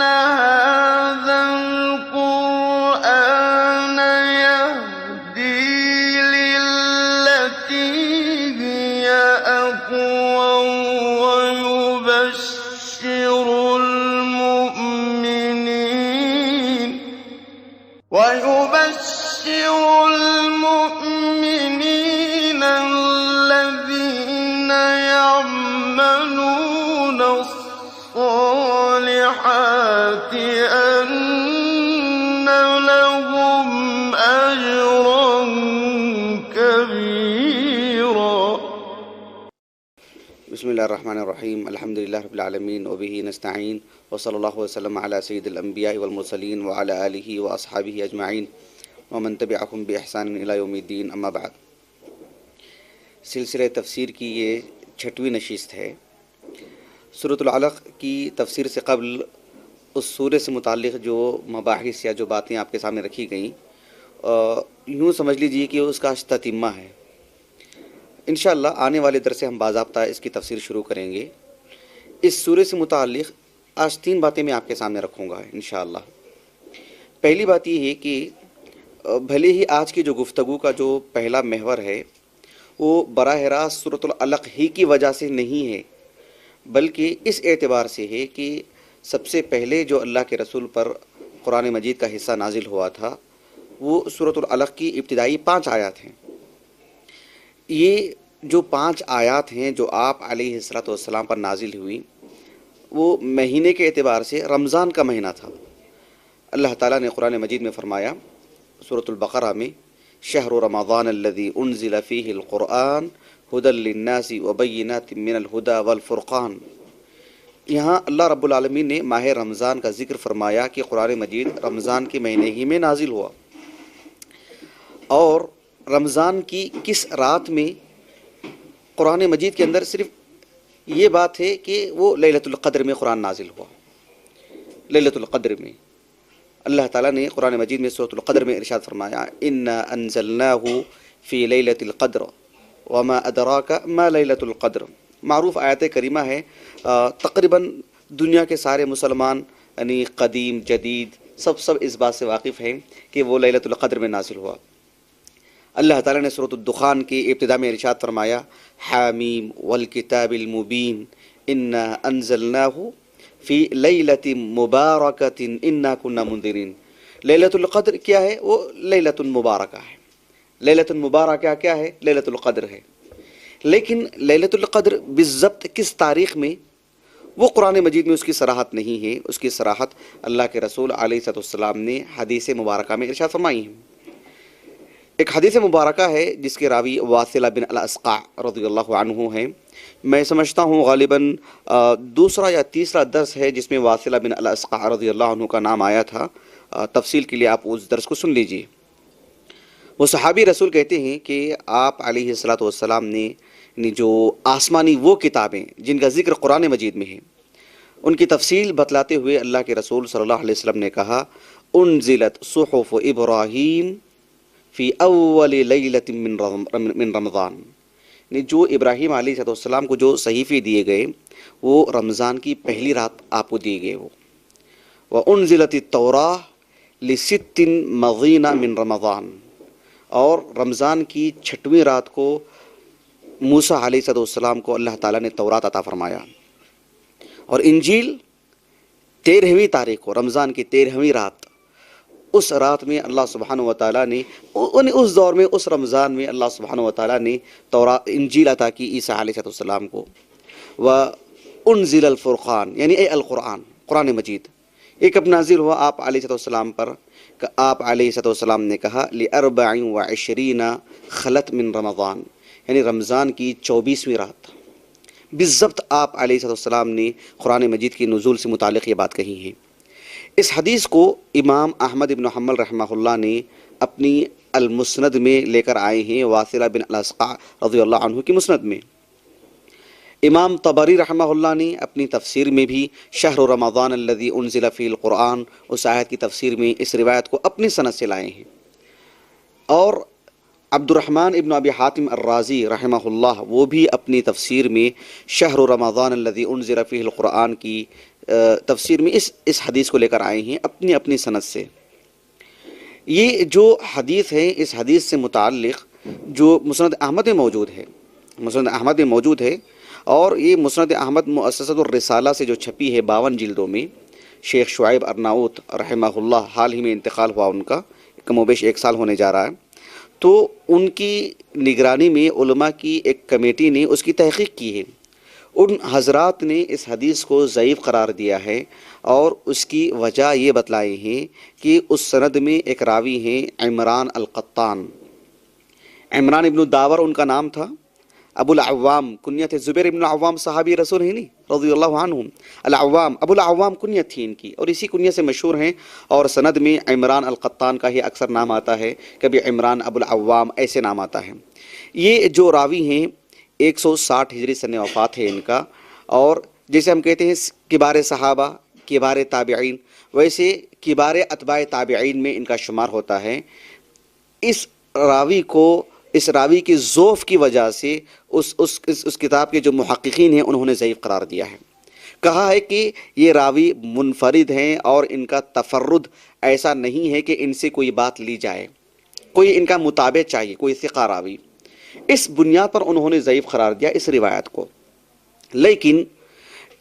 هذا القرآن يهدي للتي هي أقوم ويبشر المؤمنين الذين يعملون الصالحات أن لهم أجرا كبيرا. بسم اللہ الرحمن الرحیم. الحمد للہ رب العالمین وبہ نستعین وصلی اللہ وسلم علی سید الانبیاء والمرسلین وعلی آلہ واصحابہ اجمعین ومن تبعہم بإحسان الی یوم الدین. اما بعد. سلسلہ تفسیر کی یہ 6ویں نشست ہے. سورۃ العلق کی تفسیر سے قبل اس سورہ سے متعلق جو مباحث یا جو باتیں آپ کے سامنے رکھی گئیں، یوں سمجھ لیجیے کہ اس کا تتمہ ہے. انشاءاللہ آنے والے درس سے ہم باضابطہ اس کی تفسیر شروع کریں گے. اس سورہ سے متعلق آج 3 باتیں میں آپ کے سامنے رکھوں گا انشاءاللہ. پہلی بات یہ ہے کہ بھلے ہی آج کی جو گفتگو کا جو پہلا محور ہے وہ براہ راست سورۃ العلق ہی کی وجہ سے نہیں ہے، بلکہ اس اعتبار سے ہے کہ سب سے پہلے جو اللہ کے رسول پر قرآن مجید کا حصہ نازل ہوا تھا وہ سورۃ العلق کی ابتدائی 5 آیات ہیں. یہ جو 5 آیات ہیں جو آپ علیہ السلام پر نازل ہوئی وہ مہینے کے اعتبار سے رمضان کا مہینہ تھا. اللہ تعالیٰ نے قرآن مجید میں فرمایا سورۃ البقرہ میں شہر رمضان الذی انزل فیہ القرآن ھدی للناس وبینات من الھدی والفرقان. یہاں اللہ رب العالمین نے ماہ رمضان کا ذکر فرمایا کہ قرآن مجید رمضان کے مہینے ہی میں نازل ہوا، اور رمضان کی کس رات میں قرآن مجید کے اندر صرف یہ بات ہے کہ وہ لیلۃ القدر میں قرآن نازل ہوا. لیلۃ القدر میں اللہ تعالیٰ نے قرآن مجید میں سورۃ القدر میں ارشاد فرمایا انا انزلناہ فی لیلۃ القدر وما ادراک ما لیلۃ القدر. معروف آیت کریمہ ہے، تقریباً دنیا کے سارے مسلمان یعنی قدیم جدید سب اس بات سے واقف ہیں کہ وہ لیلۃ القدر میں نازل ہوا. اللہ تعالیٰ نے سورۃ الدخان کی ابتدا میں ارشاد فرمایا حامیم والکتاب المبین انا انزلناہ فی لیلۃ مبارکۃ انا کنا منذرین. لیلۃ القدر کیا ہے؟ وہ لیلۃ مبارکہ ہے. لیلۃ مبارکہ کیا ہے؟ لیلۃ القدر ہے. لیکن لیلۃ القدر بالضبط کس تاریخ میں وہ قرآن مجید میں اس کی صراحت نہیں ہے. اس کی صراحت اللہ کے رسول علیہ السلام نے حدیث مبارکہ میں ارشاد فرمائی ہے. ایک حدیث مبارکہ ہے جس کے راوی واصلہ بن الاسقع رضی اللہ عنہ ہیں. میں سمجھتا ہوں غالباً 2 یا 3 درس ہے جس میں واصلہ بن الاسقع رضی اللہ عنہ کا نام آیا تھا. تفصیل کے لیے آپ اس درس کو سن لیجیے. وہ صحابی رسول کہتے ہیں کہ آپ علیہ السلام نے جو آسمانی وہ کتابیں جن کا ذکر قرآن مجید میں ہے ان کی تفصیل بتلاتے ہوئے اللہ کے رسول صلی اللہ علیہ وسلم نے کہا انزلت صحف ابراہیم فی اول لیلۃ من رمضان. جو ابراہیم علیہ السلام کو جو صحیفے دیے گئے وہ رمضان کی پہلی رات آپ کو دیے گئے. وانزلت التوراۃ لست مضین من رمضان. اور رمضان کی 6ویں رات کو موسیٰ علیہ السلام کو اللہ تعالیٰ نے تورات عطا فرمایا. اور انجیل 13ویں تاریخ کو رمضان کی 13ویں رات، اس رات میں اللہ سبحانہ و تعالیٰ نے اس دور میں اس رمضان میں اللہ سبحانہ و تعالیٰ نے انجیل عطا کی عیسیٰ علیہ السلام کو. وانزل الفرقان یعنی القرآن، قرآن مجید یہ کب نازل ہوا آپ علیہ السلام پر؟ آپ علیہ السلام نے کہا ل24 خلت من رمضان، یعنی رمضان کی 24ویں رات بالضبط آپ علیہ السلام نے قرآن مجید کی نزول سے متعلق یہ بات کہی ہے. اس حدیث کو امام احمد بن حنبل رحمہ اللہ نے اپنی المسند میں لے کر آئے ہیں، واصلہ بن الاسقع رضی اللہ عنہ کی مسند میں. امام طبری رحمہ اللہ نے اپنی تفسیر میں بھی شہر رمضان الذی انزل فیہ القرآن اس آیت کی تفسیر میں اس روایت کو اپنی سند سے لائے ہیں. اور عبد الرحمن ابن ابی حاتم الرازی رحمہ اللہ وہ بھی اپنی تفسیر میں شہر رمضان الذی انزل فیہ القرآن کی تفسیر میں اس حدیث کو لے کر آئے ہیں اپنی اپنی سند سے۔ یہ جو حدیث ہے اس حدیث سے متعلق جو مسند احمد میں موجود ہے، مسند احمد میں موجود ہے، اور یہ مسند احمد مؤسسۃ الرسالہ سے جو چھپی ہے 52 جلدوں میں، شیخ شعیب ارناؤت رحمہ اللہ حال ہی میں انتقال ہوا ان کا، کم و بیش 1 سال ہونے جا رہا ہے، تو ان کی نگرانی میں علماء کی ایک کمیٹی نے اس کی تحقیق کی ہے۔ ان حضرات نے اس حدیث کو ضعیف قرار دیا ہے، اور اس کی وجہ یہ بتلائی ہے کہ اس سند میں ایک راوی ہیں عمران القطان، عمران ابن داور ان کا نام تھا، ابو العوام کنیت ہے، زبیر ابن العوام صحابی رسول ہیں نہیں رضی اللہ عنہم، العوام ابو العوام کنیت تھی ان کی، اور اسی کنیت سے مشہور ہیں، اور سند میں عمران القطان کا ہی اکثر نام آتا ہے، کبھی عمران ابو العوام ایسے نام آتا ہے۔ یہ جو راوی ہیں 160 ہجری سن وفات ہے ان کا، اور جیسے ہم کہتے ہیں کبار صحابہ، کبار تابعین، ویسے کبار اتباع تابعین میں ان کا شمار ہوتا ہے۔ اس راوی کی ضعف کی وجہ سے اس کتاب کے جو محققین ہیں انہوں نے ضعیف قرار دیا ہے، کہا ہے کہ یہ راوی منفرد ہیں اور ان کا تفرد ایسا نہیں ہے کہ ان سے کوئی بات لی جائے، کوئی ان کا متابع چاہیے، کوئی ثقہ راوی، اس بنیاد پر انہوں نے ضعیف قرار دیا اس روایت کو۔ لیکن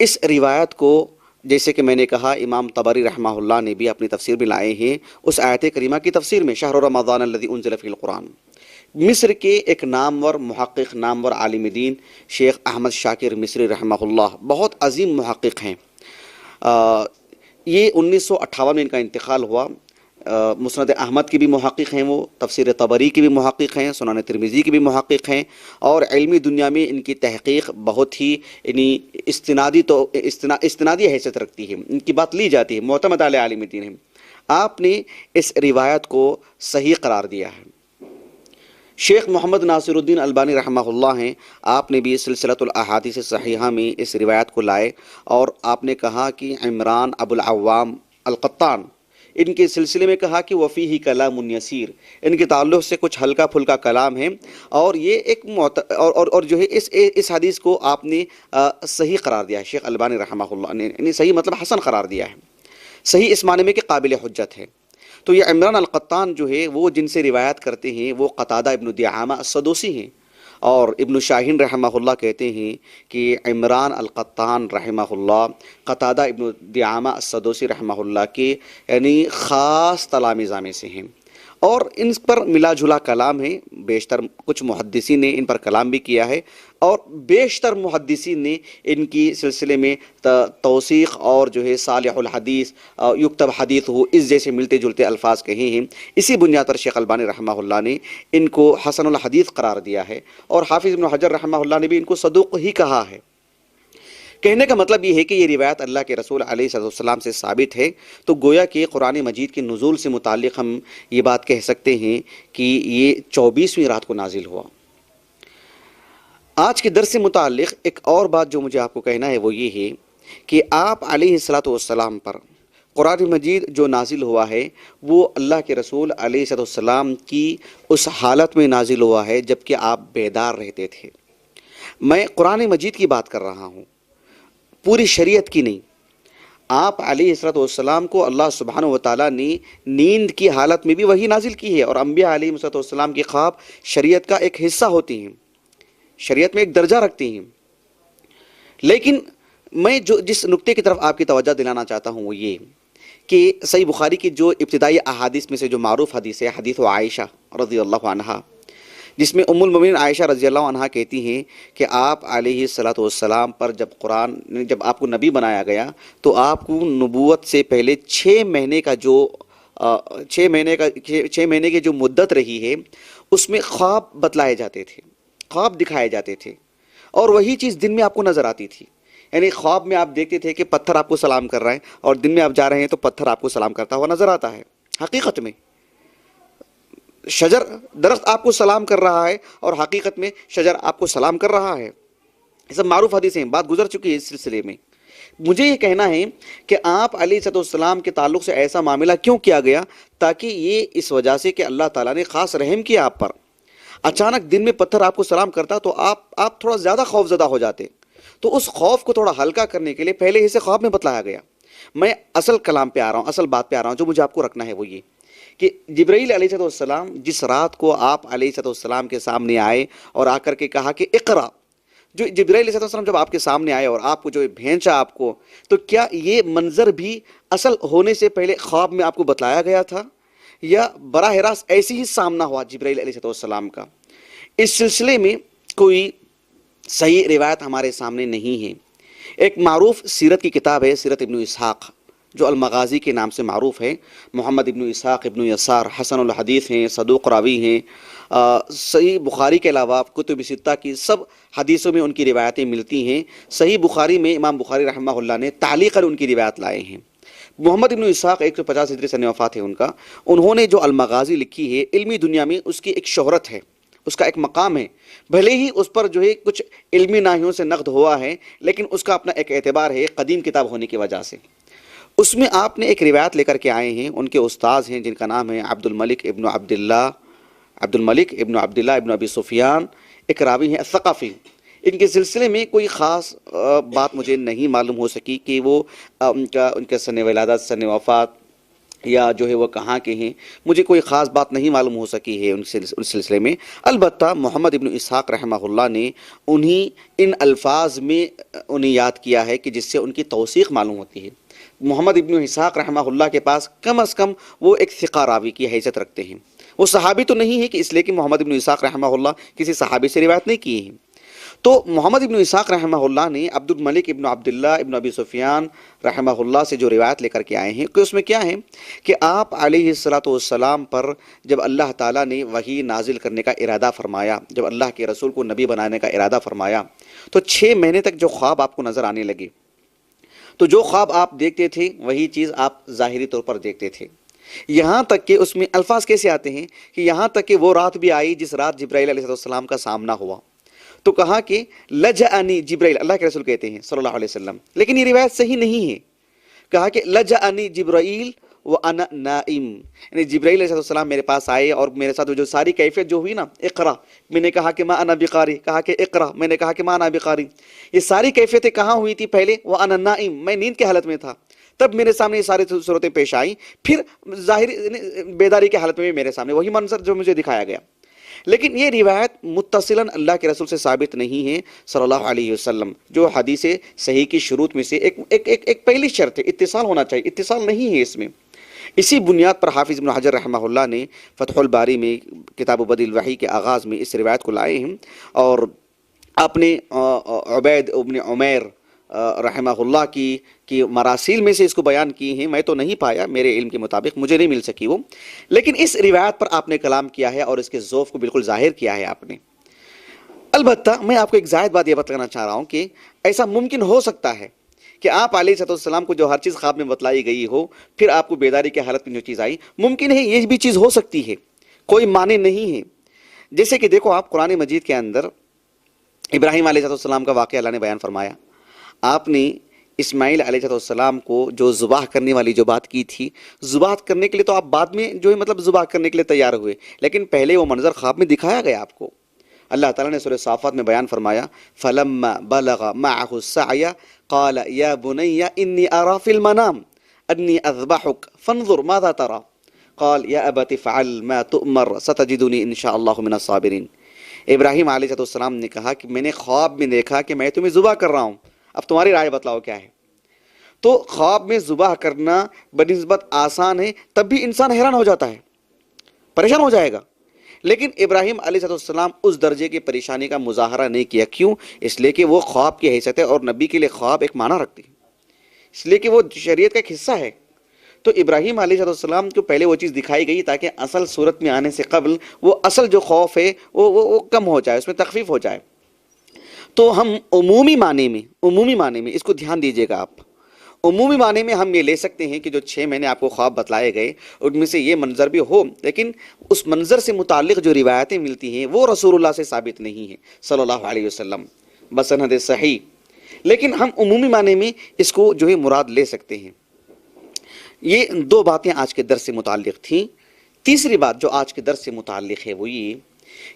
اس روایت کو جیسے کہ میں نے کہا امام طبری رحمہ اللہ نے بھی اپنی تفسیر میں لائے ہیں، اس آیت کریمہ کی تفسیر میں شہر رمضان الذی انزل فیہ القرآن۔ مصر کے ایک نامور محقق، نامور عالم دین شیخ احمد شاکر مصری رحمہ اللہ، بہت عظیم محقق ہیں، یہ 1958 میں ان کا انتقال ہوا۔ مسند احمد کی بھی محقق ہیں، وہ تفسیر طبری کی بھی محقق ہیں، سنن ترمذی کی بھی محقق ہیں، اور علمی دنیا میں ان کی تحقیق بہت ہی یعنی استنادی حیثیت رکھتی ہے، ان کی بات لی جاتی ہے، معتمد علیہ عالم دین ہیں۔ آپ نے اس روایت کو صحیح قرار دیا ہے۔ شیخ محمد ناصر الدین البانی رحمہ اللہ ہیں، آپ نے بھی سلسلۃ الاحادیث صحیحہ میں اس روایت کو لائے، اور آپ نے کہا کہ عمران ابو العوام القطان، ان کے سلسلے میں کہا کہ وفیہ کلام یسیر، ان کے تعلق سے کچھ ہلکا پھلکا کلام ہے، اور یہ ایک اور جو ہے اس حدیث کو آپ نے صحیح قرار دیا ہے، شیخ البانی رحمہ اللہ نے، یعنی صحیح مطلب حسن قرار دیا ہے، صحیح اس معنی میں کہ قابل حجت ہے۔ تو یہ عمران القطان جو ہے وہ جن سے روایت کرتے ہیں وہ قتادہ ابن دعامہ السدوسی ہیں، اور ابن شاہین رحمہ اللہ کہتے ہیں کہ عمران القطان رحمہ اللہ قتادہ ابن دعامہ السدوسی رحمہ اللہ کے یعنی خاص تلامذہ میں سے ہیں، اور ان پر ملا جلا کلام ہے، بیشتر کچھ محدثین نے ان پر کلام بھی کیا ہے، اور بیشتر محدثین نے ان کی سلسلے میں توثیق اور جو ہے صالح الحدیث، یکتب حدیث ہو، اس جیسے ملتے جلتے الفاظ کہے ہیں۔ اسی بنیاد پر شیخ البانی رحمہ اللہ نے ان کو حسن الحدیث قرار دیا ہے، اور حافظ ابن حجر رحمہ اللہ نے بھی ان کو صدوق ہی کہا ہے۔ کہنے کا مطلب یہ ہے کہ یہ روایت اللہ کے رسول علیہ السلام سے ثابت ہے، تو گویا کہ قرآن مجید کے نزول سے متعلق ہم یہ بات کہہ سکتے ہیں کہ یہ 24ویں رات کو نازل ہوا۔ آج کے درس سے متعلق ایک اور بات جو مجھے آپ کو کہنا ہے وہ یہ ہے کہ آپ علیہ السلام پر قرآن مجید جو نازل ہوا ہے وہ اللہ کے رسول علیہ السلام کی اس حالت میں نازل ہوا ہے جبکہ آپ بیدار رہتے تھے۔ میں قرآن مجید کی بات کر رہا ہوں، پوری شریعت کی نہیں۔ آپ علیہ السلام کو اللہ سبحانہ وتعالیٰ نے نیند کی حالت میں بھی وحی نازل کی ہے، اور انبیاء علیہ السلام کے خواب شریعت کا ایک حصہ ہوتے ہیں، شریعت میں ایک درجہ رکھتے ہیں۔ لیکن میں جس نقطے کی طرف آپ کی توجہ دلانا چاہتا ہوں وہ یہ کہ صحیح بخاری کی جو ابتدائی احادیث میں سے جو معروف حدیث ہے، حدیث عائشہ رضی اللہ عنہا، جس میں ام المومنین عائشہ رضی اللہ عنہا کہتی ہیں کہ آپ علیہ السلام پر جب آپ کو نبی بنایا گیا تو آپ کو نبوت سے پہلے 6 مہینے کی جو مدت رہی ہے اس میں خواب بتلائے جاتے تھے، خواب دکھائے جاتے تھے، اور وہی چیز دن میں آپ کو نظر آتی تھی۔ یعنی خواب میں آپ دیکھتے تھے کہ پتھر آپ کو سلام کر رہا ہے، اور دن میں آپ جا رہے ہیں تو پتھر آپ کو سلام کرتا ہوا نظر آتا ہے۔ حقیقت میں شجر، درخت آپ کو سلام کر رہا ہے، اور حقیقت میں شجر آپ کو سلام کر رہا ہے۔ یہ سب معروف حدیثیں ہیں، بات گزر چکی ہے اس سلسلے میں۔ مجھے یہ کہنا ہے کہ آپ علیہ السلام کے تعلق سے ایسا معاملہ کیوں کیا گیا، تاکہ یہ اس وجہ سے کہ اللہ تعالیٰ نے خاص رحم کیا آپ پر، اچانک دن میں پتھر آپ کو سلام کرتا تو آپ تھوڑا زیادہ خوف زدہ ہو جاتے، تو اس خوف کو تھوڑا ہلکا کرنے کے لیے پہلے اسے خواب میں بتلایا گیا. میں اصل کلام پہ آ رہا ہوں, اصل بات پہ آ رہا ہوں جو مجھے آپ کو رکھنا ہے وہ یہ کہ جبرائیل علیہ السلام جس رات کو آپ علیہ السلام کے سامنے آئے اور آ کر کے کہا کہ اقرا, جو جبرائیل علیہ السلام جب آپ کے سامنے آئے اور آپ کو جو بھینچا آپ کو, تو کیا یہ منظر بھی اصل ہونے سے پہلے خواب میں آپ کو بتلایا گیا تھا یا براہ راست ایسے ہی سامنا ہوا جبرائیل علیہ السلام کا؟ اس سلسلے میں کوئی صحیح روایت ہمارے سامنے نہیں ہے. ایک معروف سیرت کی کتاب ہے سیرت ابن اسحاق, جو المغازی کے نام سے معروف ہے. محمد ابن اسحاق ابن یسار حسن الحدیث ہیں, صدوق راوی ہیں. صحیح بخاری کے علاوہ کتب ستہ کی سب حدیثوں میں ان کی روایتیں ملتی ہیں. صحیح بخاری میں امام بخاری رحمہ اللہ نے تعلیقاً ان کی روایت لائے ہیں. محمد ابن اسحاق 150 ہجری سن وفات ہے ان کا. انہوں نے جو المغازی لکھی ہے, علمی دنیا میں اس کی ایک شہرت ہے, اس کا ایک مقام ہے. بھلے ہی اس پر جو ہے کچھ علمی ناحیوں سے نقد ہوا ہے, لیکن اس کا اپنا ایک اعتبار ہے قدیم کتاب ہونے کی وجہ سے. اس میں آپ نے ایک روایت لے کر کے آئے ہیں, ان کے استاذ ہیں جن کا نام ہے عبد الملک ابن عبداللہ ابن ابی سفیان, ایک راوی ہیں الثقفی. ان کے سلسلے میں کوئی خاص بات مجھے نہیں معلوم ہو سکی کہ وہ ان کے سن ولادت, سن وفات یا جو ہے وہ کہاں کے ہیں, مجھے کوئی خاص بات نہیں معلوم ہو سکی ہے ان سلسلے میں. البتہ محمد ابن اسحاق رحمہ اللہ نے ان الفاظ میں انہیں یاد کیا ہے کہ جس سے ان کی توثیق معلوم ہوتی ہے. محمد ابن اسحاق رحمہ اللہ کے پاس کم از کم وہ ایک ثقہ راوی کی حیثیت رکھتے ہیں. وہ صحابی تو نہیں ہے کہ اس لیے کہ محمد ابن اسحاق رحمہ اللہ کسی صحابی سے روایت نہیں کی ہیں. تو محمد ابن اسحاق رحمہ اللہ نے عبد الملک ابن عبداللہ ابن ابی سفیان رحمہ اللہ سے جو روایت لے کر کے آئے ہیں کہ اس میں کیا ہے کہ آپ علیہ السلام پر جب اللہ تعالیٰ نے وحی نازل کرنے کا ارادہ فرمایا, جب اللہ کے رسول کو نبی بنانے کا ارادہ فرمایا, تو 6 مہینے تک جو خواب آپ کو نظر آنے لگے, تو جو خواب آپ دیکھتے تھے وہی چیز آپ ظاہری طور پر دیکھتے تھے. یہاں تک کہ اس میں الفاظ کیسے آتے ہیں کہ یہاں تک کہ وہ رات بھی آئی جس رات جبرائیل علیہ السلام کا سامنا ہوا, تو کہا کہ لجأنی جبرائیل, اللہ کے رسول کہتے ہیں صلی اللہ علیہ وسلم, لیکن یہ روایت صحیح نہیں ہے. کہا کہ لجأنی جبرائیل وانا نائم, یعنی جبرائیل علیہ السلام میرے پاس آئے اور میرے ساتھ جو ساری کیفیت جو ہوئی نا, اقرا, میں نے کہا کہ ما انا بقاری, کہا کہ اقرا, میں نے کہا کہ ما انا بقاری, یہ ساری کیفیتیں کہاں ہوئی تھی؟ پہلے وانا نائم, میں نیند کی حالت میں تھا, تب میرے سامنے یہ ساری صورتیں پیش آئیں. پھر ظاہر بیداری کی حالت میں میرے سامنے وہی منظر جو مجھے دکھایا گیا. لیکن یہ روایت متصلاً اللہ کے رسول سے ثابت نہیں ہے صلی اللہ علیہ وسلم, جو حدیث صحیح کی شروط میں سے ایک پہلی شرط ہے, اتصال ہونا چاہیے. اتصال نہیں ہے اس میں. اسی بنیاد پر حافظ ابن حجر رحمہ اللہ نے فتح الباری میں کتاب بدیع الوحی کے آغاز میں اس روایت کو لائے ہیں, اور آپ نے عبید ابن عمیر رحمہ اللہ کی مراسیل میں سے اس کو بیان کی ہیں. میں تو نہیں پایا, میرے علم کے مطابق مجھے نہیں مل سکی وہ, لیکن اس روایت پر آپ نے کلام کیا ہے اور اس کے ذوف کو بالکل ظاہر کیا ہے آپ نے. البتہ میں آپ کو ایک زائد بات یہ بتلانا چاہ رہا ہوں کہ ایسا ممکن ہو سکتا ہے کہ آپ علیہ السلام کو جو ہر چیز خواب میں بتلائی گئی ہو, پھر آپ کو بیداری کی حالت میں جو چیز آئی, ممکن ہے یہ بھی چیز ہو سکتی ہے, کوئی معنی نہیں ہے. جیسے کہ دیکھو آپ قرآن مجید کے اندر ابراہیم علیہ السلام کا واقعہ اللہ نے بیان فرمایا. آپ نے اسماعیل علیہ السلام کو جو ذبح کرنے والی جو بات کی تھی, ذبح کرنے کے لیے تو آپ بعد میں جو ہے مطلب ذبح کرنے کے لیے تیار ہوئے, لیکن پہلے وہ منظر خواب میں دکھایا گیا آپ کو. اللہ تعالیٰ نے سورہ صافات میں بیان فرمایا فَلَمَّا بَلَغَ مَعَهُ السَّعْيَ قَالَ يَا بُنَيَّ إِنِّي أَرَى فِي الْمَنَامِ أَنِّي أَذْبَحُكَ فَانظُرْ مَاذَا تَرَى قَالَ يَا أَبَتِ افْعَلْ مَا تُؤْمَرْ سَتَجِدُنِي إِن شاء اللَّهُ مِنَ الصَّابِرِينَ. ابراہیم علیہ السلام نے کہا کہ میں نے خواب میں دیکھا کہ میں تمہیں ذبح کر رہا ہوں, اب تمہاری رائے بتلاؤ کیا ہے. تو خواب میں ذبح کرنا بنسبت آسان ہے, تب بھی انسان حیران ہو جاتا ہے, پریشان ہو جائے گا. لیکن ابراہیم علیہ السلام اس درجے کی پریشانی کا مظاہرہ نہیں کیا. کیوں؟ اس لیے کہ وہ خواب کی حیثیت ہے, اور نبی کے لیے خواب ایک معنی رکھتی ہے, اس لیے کہ وہ شریعت کا ایک حصہ ہے. تو ابراہیم علیہ السلام کو پہلے وہ چیز دکھائی گئی تاکہ اصل صورت میں آنے سے قبل وہ اصل جو خوف ہے وہ کم ہو جائے, اس میں تخفیف ہو جائے. تو ہم عمومی معنی میں اس کو دھیان دیجئے گا آپ, عمومی معنی میں ہم یہ لے سکتے ہیں کہ جو 6 مہینے آپ کو خواب بتلائے گئے ان میں سے یہ منظر بھی ہو, لیکن اس منظر سے متعلق جو روایتیں ملتی ہیں وہ رسول اللہ سے ثابت نہیں ہیں صلی اللہ علیہ وسلم بسند صحیح. لیکن ہم عمومی معنی میں اس کو جو ہے مراد لے سکتے ہیں. یہ 2 باتیں آج کے درس سے متعلق تھیں. تیسری بات جو آج کے درس سے متعلق ہے وہ یہ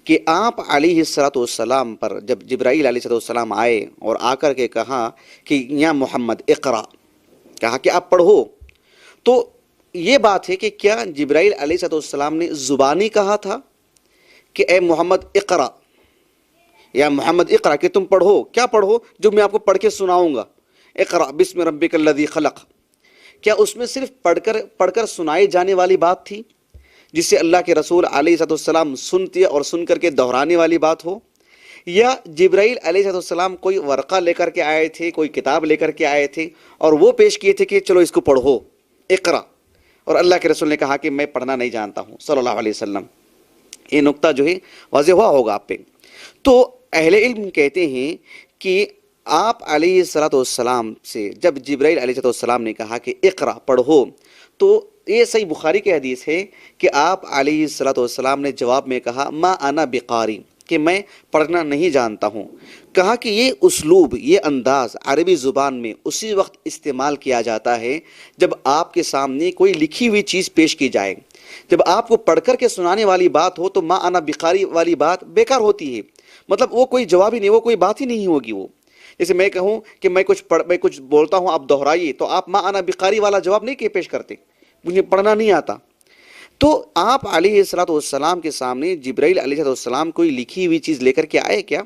کہ آپ علیہ الصلوۃ والسلام پر جب جبرائیل علیہ الصلوۃ والسلام آئے اور آ کر کے کہا کہ یا محمد اقرا، کہا کہ آپ پڑھو، تو یہ بات ہے کہ کیا جبرائیل علیہ الصلوۃ والسلام نے زبانی کہا تھا کہ اے محمد اقرا، یا محمد اقرا کہ تم پڑھو، کیا پڑھو جو میں آپ کو پڑھ کے سناؤں گا، اقرا بسم ربک الذی خلق، کیا اس میں صرف پڑھ کر سنائی جانے والی بات تھی جس سے اللہ کے رسول علیہ السلام سنتے اور سن کر کے دہرانے والی بات ہو، یا جبرائیل علیہ السلام کوئی ورقہ لے کر کے آئے تھے، کوئی کتاب لے کر کے آئے تھے اور وہ پیش کیے تھے کہ چلو اس کو پڑھو اقرا، اور اللہ کے رسول نے کہا کہ میں پڑھنا نہیں جانتا ہوں صلی اللہ علیہ وسلم۔ یہ نقطہ جو ہے واضح ہوا ہوگا آپ پہ۔ تو اہل علم کہتے ہیں کہ آپ علیہ الصلوۃ والسلام سے جب جبرائیل علیہ السلام نے کہا کہ اقرا پڑھو، تو یہ صحیح بخاری کی حدیث ہے کہ آپ علیہ الصلوۃ والسلام نے جواب میں کہا ما انا بقاری، کہ میں پڑھنا نہیں جانتا ہوں۔ کہا کہ یہ اسلوب، یہ انداز عربی زبان میں اسی وقت استعمال کیا جاتا ہے جب آپ کے سامنے کوئی لکھی ہوئی چیز پیش کی جائے، جب آپ کو پڑھ کر کے سنانے والی بات ہو تو ما انا بقاری والی بات بیکار ہوتی ہے، مطلب وہ کوئی جواب ہی نہیں، وہ کوئی بات ہی نہیں ہوگی۔ وہ جیسے میں کہوں کہ میں کچھ بولتا ہوں آپ دہرائیے، تو آپ ما انا بقاری والا جواب نہیں کہ پیش کرتے، مجھے پڑھنا نہیں آتا۔ تو آپ علیہ الصلوۃ والسلام کے سامنے جبرائیل علیہ السلام کوئی لکھی ہوئی چیز لے کر کے آئے کیا؟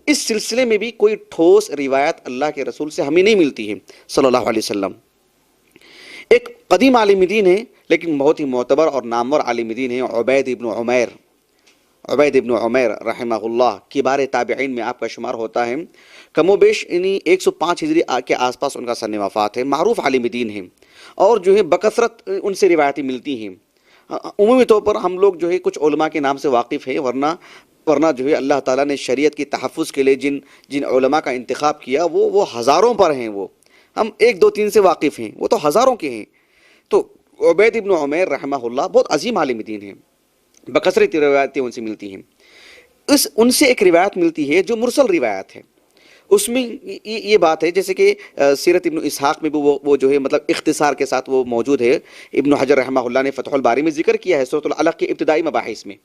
اس سلسلے میں بھی کوئی ٹھوس روایت اللہ کے رسول سے ہمیں نہیں ملتی ہے صلی اللہ علیہ وسلم۔ ایک قدیم عالم دین ہے لیکن بہت ہی معتبر اور نامور عالم دین ہے عبید ابن عمیر رحمہ اللہ، کبار تابعین میں آپ کا شمار ہوتا ہے، کم و بیش 105 ہجری کے آس پاس ان کا سن وفات ہے، معروف عالم دین ہیں، اور جو ہے بکثرت ان سے روایتیں ملتی ہیں۔ عمومی طور پر ہم لوگ جو ہے کچھ علماء کے نام سے واقف ہیں، ورنہ جو ہے اللہ تعالیٰ نے شریعت کی تحفظ کے لیے جن علماء کا انتخاب کیا وہ ہزاروں پر ہیں، وہ ہم 1 2 3 سے واقف ہیں، وہ تو ہزاروں کے ہیں۔ تو عبید ابن عمیر رحمہ اللہ بہت عظیم عالم دین ہیں، بکثرت روایتیں ان سے ملتی ہیں۔ ان سے ایک روایت ملتی ہے جو مرسل روایت ہے، اس میں یہ بات ہے جیسے کہ سیرت ابن اسحاق میں بھی وہ جو ہے مطلب اختصار کے ساتھ وہ موجود ہے۔ ابن حجر رحمہ اللہ نے فتح الباری میں ذکر کیا ہے سورۃ العلق کے ابتدائی مباحث میں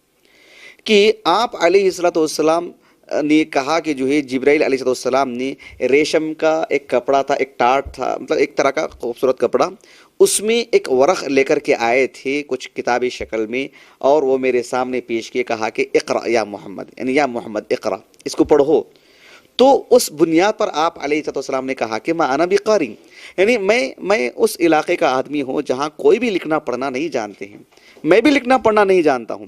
کہ آپ علیہ الصلوۃ والسلام نے کہا کہ جو ہے جبرائیل علیہ السلام نے ریشم کا ایک کپڑا تھا، ایک ٹاٹ تھا، مطلب ایک طرح کا خوبصورت کپڑا، اس میں ایک ورق لے کر کے آئے تھے کچھ کتابی شکل میں، اور وہ میرے سامنے پیش کیے، کہا کہ اقرا یا محمد، یعنی یا محمد اقرا، اس کو پڑھو۔ تو اس بنیاد پر آپ علیہ السلام نے کہا کہ ما انا بقاری، یعنی میں اس علاقے کا آدمی ہوں جہاں کوئی بھی لکھنا پڑھنا نہیں جانتے ہیں، میں بھی لکھنا پڑھنا نہیں جانتا ہوں۔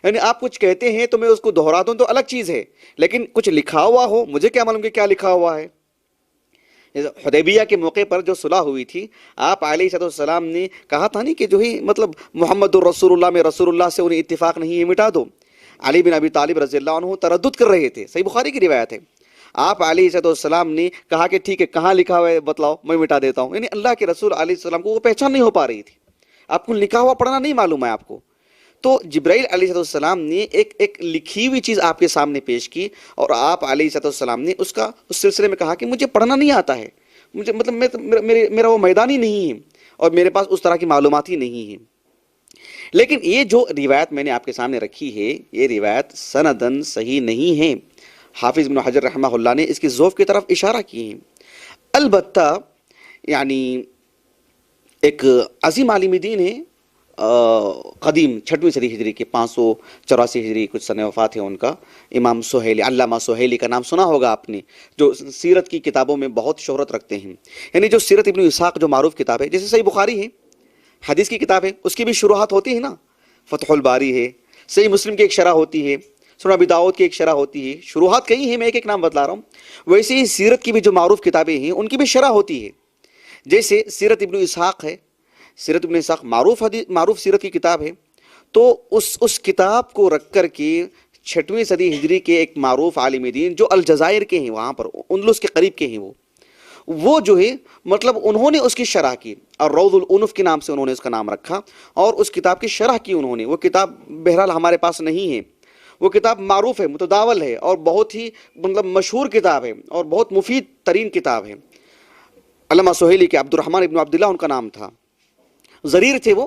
یعنی آپ کچھ کہتے ہیں تو میں اس کو دہرا دوں تو الگ چیز ہے، لیکن کچھ لکھا ہوا ہو، مجھے کیا معلوم کہ کیا لکھا ہوا ہے۔ حدیبیہ کے موقع پر جو صلح ہوئی تھی، آپ علیہ السلام نے کہا تھا نہیں کہ جو ہی مطلب محمد الرسول اللہ میں رسول اللہ سے انہیں اتفاق نہیں ہے، مٹا دو۔ علی بن ابی طالب رضی اللہ عنہ تردد کر رہے تھے، صحیح بخاری کی روایت ہے۔ آپ علیہ السلام نے کہا کہ ٹھیک ہے، کہاں لکھا ہوا ہے بتلاؤ، میں مٹا دیتا ہوں۔ یعنی اللہ کے رسول علیہ السلام کو وہ پہچان نہیں ہو پا رہی تھی، آپ کو لکھا ہوا پڑھنا نہیں معلوم ہے آپ کو۔ تو جبرائیل علیہ السلام نے ایک لکھی ہوئی چیز آپ کے سامنے پیش کی، اور آپ علیہ السلام نے اس سلسلے میں کہا کہ مجھے پڑھنا نہیں آتا ہے، مجھے مطلب میرا وہ میدان ہی نہیں ہے، اور میرے پاس اس طرح کی معلومات ہی نہیں ہیں۔ لیکن یہ جو روایت میں نے آپ کے سامنے رکھی ہے، یہ روایت سندن صحیح نہیں ہے۔ حافظ ابن حجر رحمہ اللہ نے اس کی ضعف کی طرف اشارہ کی ہے۔ البتہ یعنی ایک عظیم عالم دین ہے، قدیم 6ویں صدی ہجری کے 584 ہجری کچھ سن وفات ہے ان کا، امام سہیلی، علامہ سہیلی کا نام سنا ہوگا آپ نے، جو سیرت کی کتابوں میں بہت شہرت رکھتے ہیں۔ یعنی جو سیرت ابن اسحاق جو معروف کتاب ہے، جیسے صحیح بخاری ہے، حدیث کی کتاب ہے، اس کی بھی شروحات ہوتی ہے نا، فتح الباری ہے، صحیح مسلم کی ایک شرح ہوتی ہے، سنن ابی داؤد کی ایک شرح ہوتی ہے، شروحات کئی ہیں، میں ایک نام بتلا رہا ہوں۔ ویسے ہی سیرت کی بھی جو معروف کتابیں ہیں ان کی بھی شرح ہوتی ہے، جیسے سیرت ابن اسحاق ہے، سیرت ابن اسحاق معروف سیرت کی کتاب ہے، تو اس کتاب کو رکھ کر کے 6ویں صدی ہجری کے ایک معروف عالم دین جو الجزائر کے ہیں، وہاں پر اندلس کے قریب کے ہیں، وہ جو ہے مطلب انہوں نے اس کی شرح کی، اور روض العنف کے نام سے انہوں نے اس کا نام رکھا، اور اس کتاب کی شرح کی انہوں نے۔ وہ کتاب بہرحال ہمارے پاس نہیں ہے، وہ کتاب معروف ہے، متداول ہے، اور بہت ہی مطلب مشہور کتاب ہے، اور بہت مفید ترین کتاب ہے۔ علامہ سہیلی کے عبد الرحمن ابن عبداللہ ان کا نام تھا، ضریر تھے وہ،